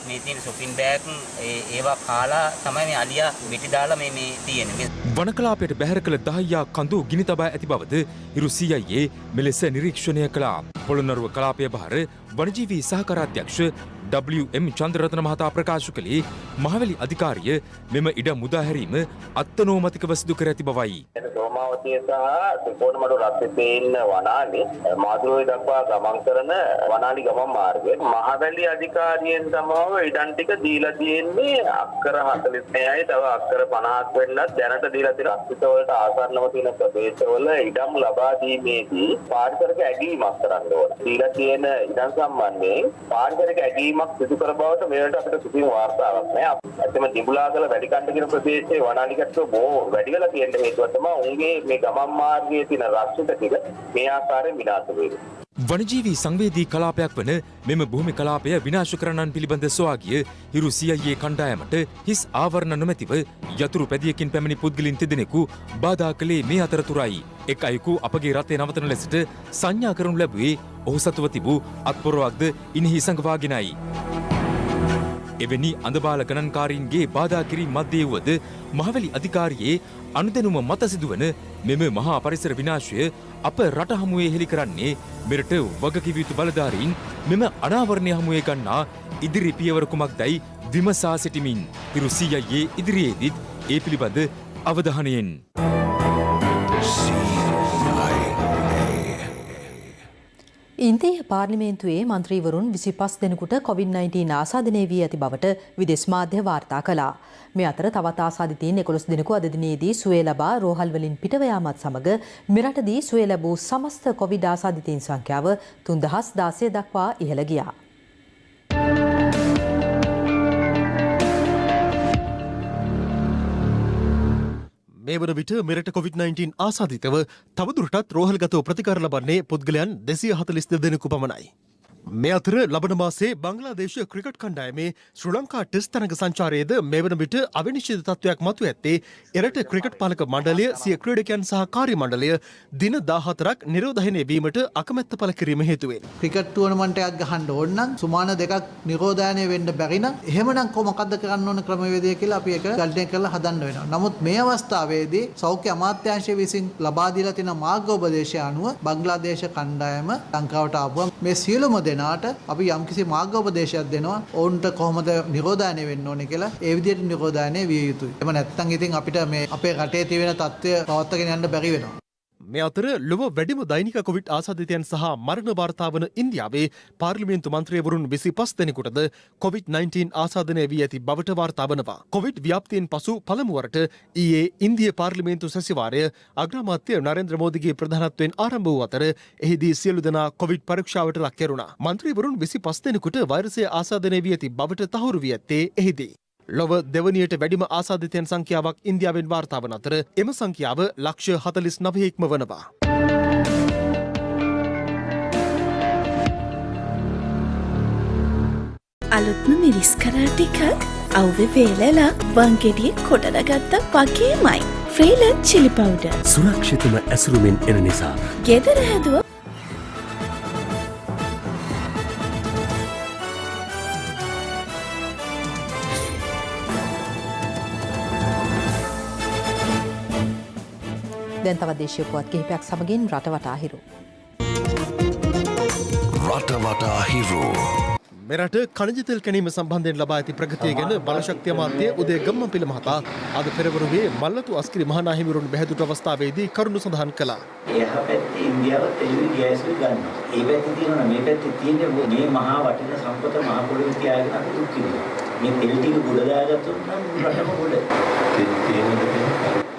මේ තියෙන සොපින් බෑග් ඒවා කාලා තමයි මේ අලියා මිටි දාලා මේ තියෙන්නේ. වනකලාපයට බැහැර කළ 10ක් කඳු ගිනි තබා ඇති බවද ඉරු CIA මෙලෙස නිරීක්ෂණය කළා. පොළොන්නරුව කලාපය බහර වනජීවී සහකාරාධ්‍යක්ෂ WM චන්ද්‍රරත්න මහතා ප්‍රකාශ කළේ මහවැලි අධිකාරිය මෙම ඉඩ මුදා හැරීම අත්නෝමතිකව සිදු කර ඇති බවයි. සෝමාවතිය සහ ත්‍රිකෝණමඩු රත්පිටේ ඉන්න වනාලි මාදුරුවේ දක්වා ගමන් කරන වනාලි ගමන් මාර්ගයේ මහවැලි අධිකාරියෙන් සමව ඉඩම් ටික දීලා තියෙන්නේ අක්කර 46යි තව අක්කර 50ක් වෙන්නත් දැනට දීලා තියෙන අස්තිත වලට ආසන්නව තියෙන ප්‍රදේශවල ඉඩම් ලබා දීමේදී පාරිසරික ඇගීමක් කරන්න ඕන. දීලා තියෙන ඉඩම් සම්බන්ධයෙන් පාරිසරික ඇගීමක් සිදු කර බවට මේකට අපිට කිසිම වාර්තාවක් නැහැ. ඇත්තම දිඹුලාගල වැඩිකණ්ඩ කියන ප්‍රදේශයේ වනාලි කට්ටුව බොහෝ වැඩි වෙලා තියෙන හේතුව තමයි උන්ගේ මේ ගමන් මාර්ගයේ තියෙන රක්ෂිත ටික මේ ආකාරයෙන් විනාශ වෙන්නේ. වනජීවී සංවේදී කලාපයක් වන මෙම භූමි කලාපය විනාශ කරන්නන් පිළිබඳ සොයාගිය හිරු CIA කණ්ඩායමට හිස් ආවරණ නොමැතිව යතුරු පැදියකින් පැමිණි පුද්ගලින් තිදෙනෙකු බාධා කළේ මේ අතරතුරයි. එක් අයෙකු අපගේ රථය නවතන ලෙසට සංඥා කරනු ලැබුවේ ඔහු සතුව තිබූ අත්පොරවක්ද ඉනෙහි සඟවාගෙනයි. එවැනි අඳබාල ගණන්කාරීන්ගේ බාධා කිරීම මැද්දේ වුවද මහවැලි අධිකාරියේ අනුදැනුම මත සිදුවන මෙම මහා පරිසර විනාශය අප රට හමුවේ හෙළි කරන්නේ මෙරට වගකිව යුතු බලධාරීන් මෙම අනාවරණය හමුවේ ගන්නා ඉදිරි පියවර කුමක්දයි විමසා සිටිමින් ඉරු CIA ඉදිරියේදීත් ඒ පිළිබඳ අවධානයෙන් ඉන්දිය පාර්ලිමේන්තුවේ මන්ත්‍රීවරුන් 25 දෙනෙකුට COVID-19 ආසාදනය වී ඇති බවට විදේශ මාධ්‍ය වාර්තා කළා. මේ අතර තවත් ආසාදිතයින් 11 දෙනෙකු අද දිනේදී සුවය ලබා රෝහල් වලින් පිටව යාමත් සමග මෙරටදී සුවය ලැබූ සමස්ත කොවිඩ් ආසාදිතයින් සංඛ්‍යාව 3016 දක්වා ඉහළ ගියා. මේ වන විට මෙරට COVID-19 ආසාදිතව තවදුරටත් රෝහල්ගතව ප්‍රතිකාර ලබන්නේ පුද්ගලයන් 242 දෙනෙකු පමණයි. මේ අතර ලබන මාසේ බංග්ලාදේශ ක්‍රිකට් කණ්ඩායමේ ශ්‍රී ලංකා ටෙස්ට් තරඟ සංචාරයේද මේ වන විට අවිනිශ්චිත තත්ත්වයක් මතුව ඇත්තේ එරට ක්‍රිකට් පාලක මණ්ඩලය සිය ක්‍රීඩකයන් සහ කාර්ය මණ්ඩලය දින 14ක් නිරෝධායනය වීමට අකමැත්ත පළ කිරීම හේතුවෙන්. ක්‍රිකට් ටූර්නමන්ට් එකක් ගහන්න ඕන නම් සුමාන දෙකක් නිරෝධායනය වෙන්න බැරි නම් එහෙමනම් මොකක්ද කරන්න ඕන ක්‍රමවේදය කියලා අපි ඒක ගණනය කරලා හදන්න වෙනවා. නමුත් මේ අවස්ථාවේදී සෞඛ්‍ය අමාත්‍යාංශය විසින් ලබා දීලා තියෙන මාර්ගෝපදේශය අනුව බංග්ලාදේශ කණ්ඩායම ලංකාවට ආවම මේ සියලුම දෙනාට අපි යම්කිසි මාර්ගෝපදේශයක් දෙනවා ඔවුන්ට කොහොමද නිරෝධායනය වෙන්න ඕනේ කියලා ඒ විදිහට නිරෝධායනය විය යුතුයි. එහෙම නැත්නම් ඉතින් අපිට මේ අපේ රටේ තියෙන තත්ත්වය පවත්වාගෙන යන්න බැරි වෙනවා. මේ අතර ලොව වැඩිම දෛනික කොවිඩ් ආසාදිතයන් සහ මරණ වාර්තා වන ඉන්දියාවේ පාර්ලිමේන්තු මන්ත්‍රීවරුන් 25 දෙනෙකුටද COVID-19 ආසාදනය වී ඇති බවට වාර්තා වනවා. කොවිඩ් ව්‍යාප්තියෙන් පසු පළමු වරට ඊයේ ඉන්දිය පාර්ලිමේන්තු සැසිවාරය අග්‍රාමාත්‍ය නරේන්ද්‍ර මෝදිගේ ප්‍රධානත්වයෙන් ආරම්භ වූ අතර එහිදී සියලු දෙනා කොවිඩ් පරීක්ෂාවට ලක් කෙරුණා. මන්ත්‍රීවරුන් 25 දෙනෙකුට වෛරසය ආසාදනය වී ඇති බවට තහවුරු වී ඇත්තේ එහිදී. ලොව දෙවනියට වැඩිම ආසාදිතයන් සංඛ්‍යාවක් ඉන්දියාවෙන් වාර්තා වන අතර එම සංඛ්‍යාව ලක්ෂ 49 ඉක්ම වනවා. අලුත්ම මිරිස් කරා ටිකක් අවුවේ වේලලා වංගෙඩිය කොටලගත්තා වගේමයි. ෆ්‍රීලන්ඩ් චිලි පවුඩර්. සුරක්ෂිතම ඇසුරුමින් එන නිසා. ගෙදර හැදුව දැන් තවත් දේශීය පුවත් කිහිපයක් සමගින් රටවටා හිරු. රටවටා හිරු. මෙරට khනිජ තෙල් කැණීම සම්බන්ධයෙන් ලබා ඇති ප්‍රගතිය ගැන බලශක්ති අමාත්‍ය උදේ ගම්මන්පිල මහතා අද පෙරවරුවේ මල්ලතු අස්කිරි මහා හිමිවරුන් බැහැදුට අවස්ථාවේදී කරුණු සඳහන් කළා. එහා පැත්තේ ඉන්දියාව තෙල් ගෑස් ගන්නවා. ඒ පැත්තේ තියෙනවා මේ පැත්තේ තියෙන මේ මහා වටින සම්පත මහා පොළොවේ තියාගෙන අපි දුක් විඳිනවා. මේ තෙල් ටික ගොඩ දාගත්තොත් නම් රටම ගොඩ.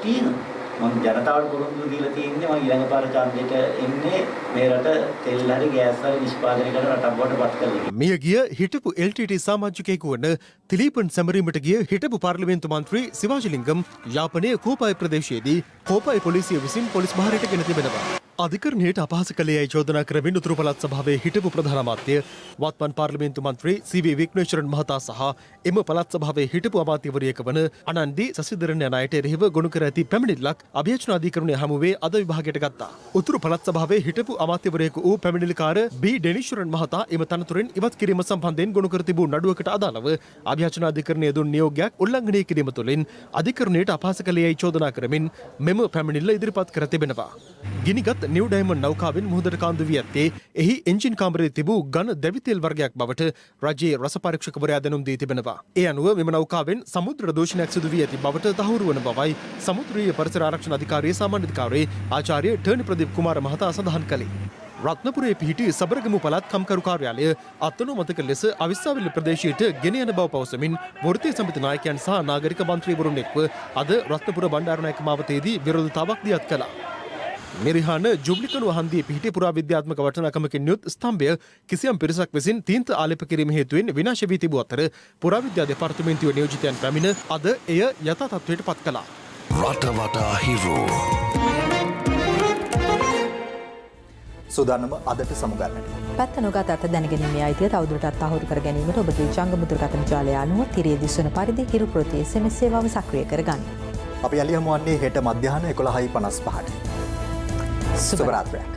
තියෙනවා. මම ජනතාවට පොරොන්දු දීලා තියෙන්නේ මම ඊළඟ පාර ඡන්දෙට එන්නේ මේ රට තෙල් හරි ගෑස් හරි නිෂ්පාදනය කරන රටක් බවට පත් කරගන්න. මියගිය හිටපු LTT සමාජිකයෙකු වන තිලීපන් සැමරීමට ගිය හිටපු පාර්ලිමේන්තු මන්ත්‍රී සිවාජිලිංගම් යාපනයේ කෝපයි ප්‍රදේශයේදී කෝපයි පොලිසිය විසින් පොලිස් බහරයට ගෙන තිබෙනවා. අධිකරණයට අපහාස කළේ චෝදනා කරමින් උතුරු පළාත් සභාවේ හිටපු ප්‍රධාන අමාත්‍ය වත්මන් පාර්ලිමේන්තු මන්ත්‍රී සී.වී. විග්නේශ්වරන් මහතා සහ එම පළාත් සභාවේ හිටපු අමාත්‍යවරියක වන අනන්දි සසිදරන් යන අයට එරෙහිව ගොනු කර ඇති පැමිණිල්ලක් අභියාචන අධිකරණය හමුවේ අද විභාගයට ගත්තා. උතුරු පළාත් සභාවේ හිටපු අමාත්‍යවරයෙකු වූ පැමිණිලිකාර බී ඩෙනිශ්වරන් මහතා එම තනතුරෙන් ඉවත් කිරීම සම්බන්ධයෙන් ගොනු කර තිබූ නඩුවකට අදාළව අභියාචන අධිකරණය දුන් නියෝගයක් උල්ලංඝනය කිරීම තුළින් අධිකරණයට අපහාස කළේ චෝදනා කරමින් මෙම පැමිණිල්ල ඉදිරිපත් කර තිබෙනවා. ගිනිගත් නිව් ඩයමන්ඩ් නෞකාවෙන් මුහුදට කාන්දු වී ඇත්තේ එහි එන්ජින් කාමරයේ තිබූ ඝන දැවි තෙල් වර්ගයක් බවට රජයේ රස පරීක්ෂකවරයා දැනුම් දී තිබෙනවා. ඒ අනුව මෙම නෞකාවෙන් සමුද්‍ර දූෂණයක් සිදු වී ඇති බවට තහවුරු වන බවයි සමුද්‍රීය පරිසර ආරක්ෂණ අධිකාරියේ සාමාන්‍යාධිකාරී ආචාර්ය ටර්නි ප්‍රදීප් කුමාර මහතා සඳහන් කළේ. රත්නපුරයේ පිහිටි සබරගමු පළාත් කම්කරු කාර්යාලය අත්අනුමතක ලෙස අවිස්සාවිල්ල ප්‍රදේශයට ගෙන යන බව පවසමින් වෘත්තීය සමිති නායකයන් සහ නාගරික මන්ත්‍රීවරුන් එක්ව අද රත්නපුර බණ්ඩාරනායක මාවතේදී විරෝධතාවක් දියත් කළා. මෙරිහාන ජුබ්ලිකනු හන්දියේ පිහිටි පුරාවිද්‍යාත්මක වටිනාකමකින් යුත් ස්තම්භය කිසියම් පිරිසක් විසින් තීන්ත ආලේප කිරීම හේතුවෙන් විනාශ වී තිබූ අතර පුරාවිද්‍යා දෙපාර්තමේන්තුවේ නියෝජිතයන් පැමිණ අද එය යථා තත්ත්වයට පත් කළා. රට වටා හිරු සූදානම අදට සමුගන්නට. පැත්ත නොගත අත දැනගැනීමේ අයිතිය තවදුරටත් තහවුරු කර ගැනීමට ඔබගේ ජංගම දුරකථන ජාලය අනුව තිරයේ දිස්වන පරිදි හිරු ප්‍රති SMS සේවාව සක්‍රිය කරගන්න. අපි යලි හමුවන්නේ හෙට මධ්‍යහන 11:55ට. සුබ රාත්‍රියක්.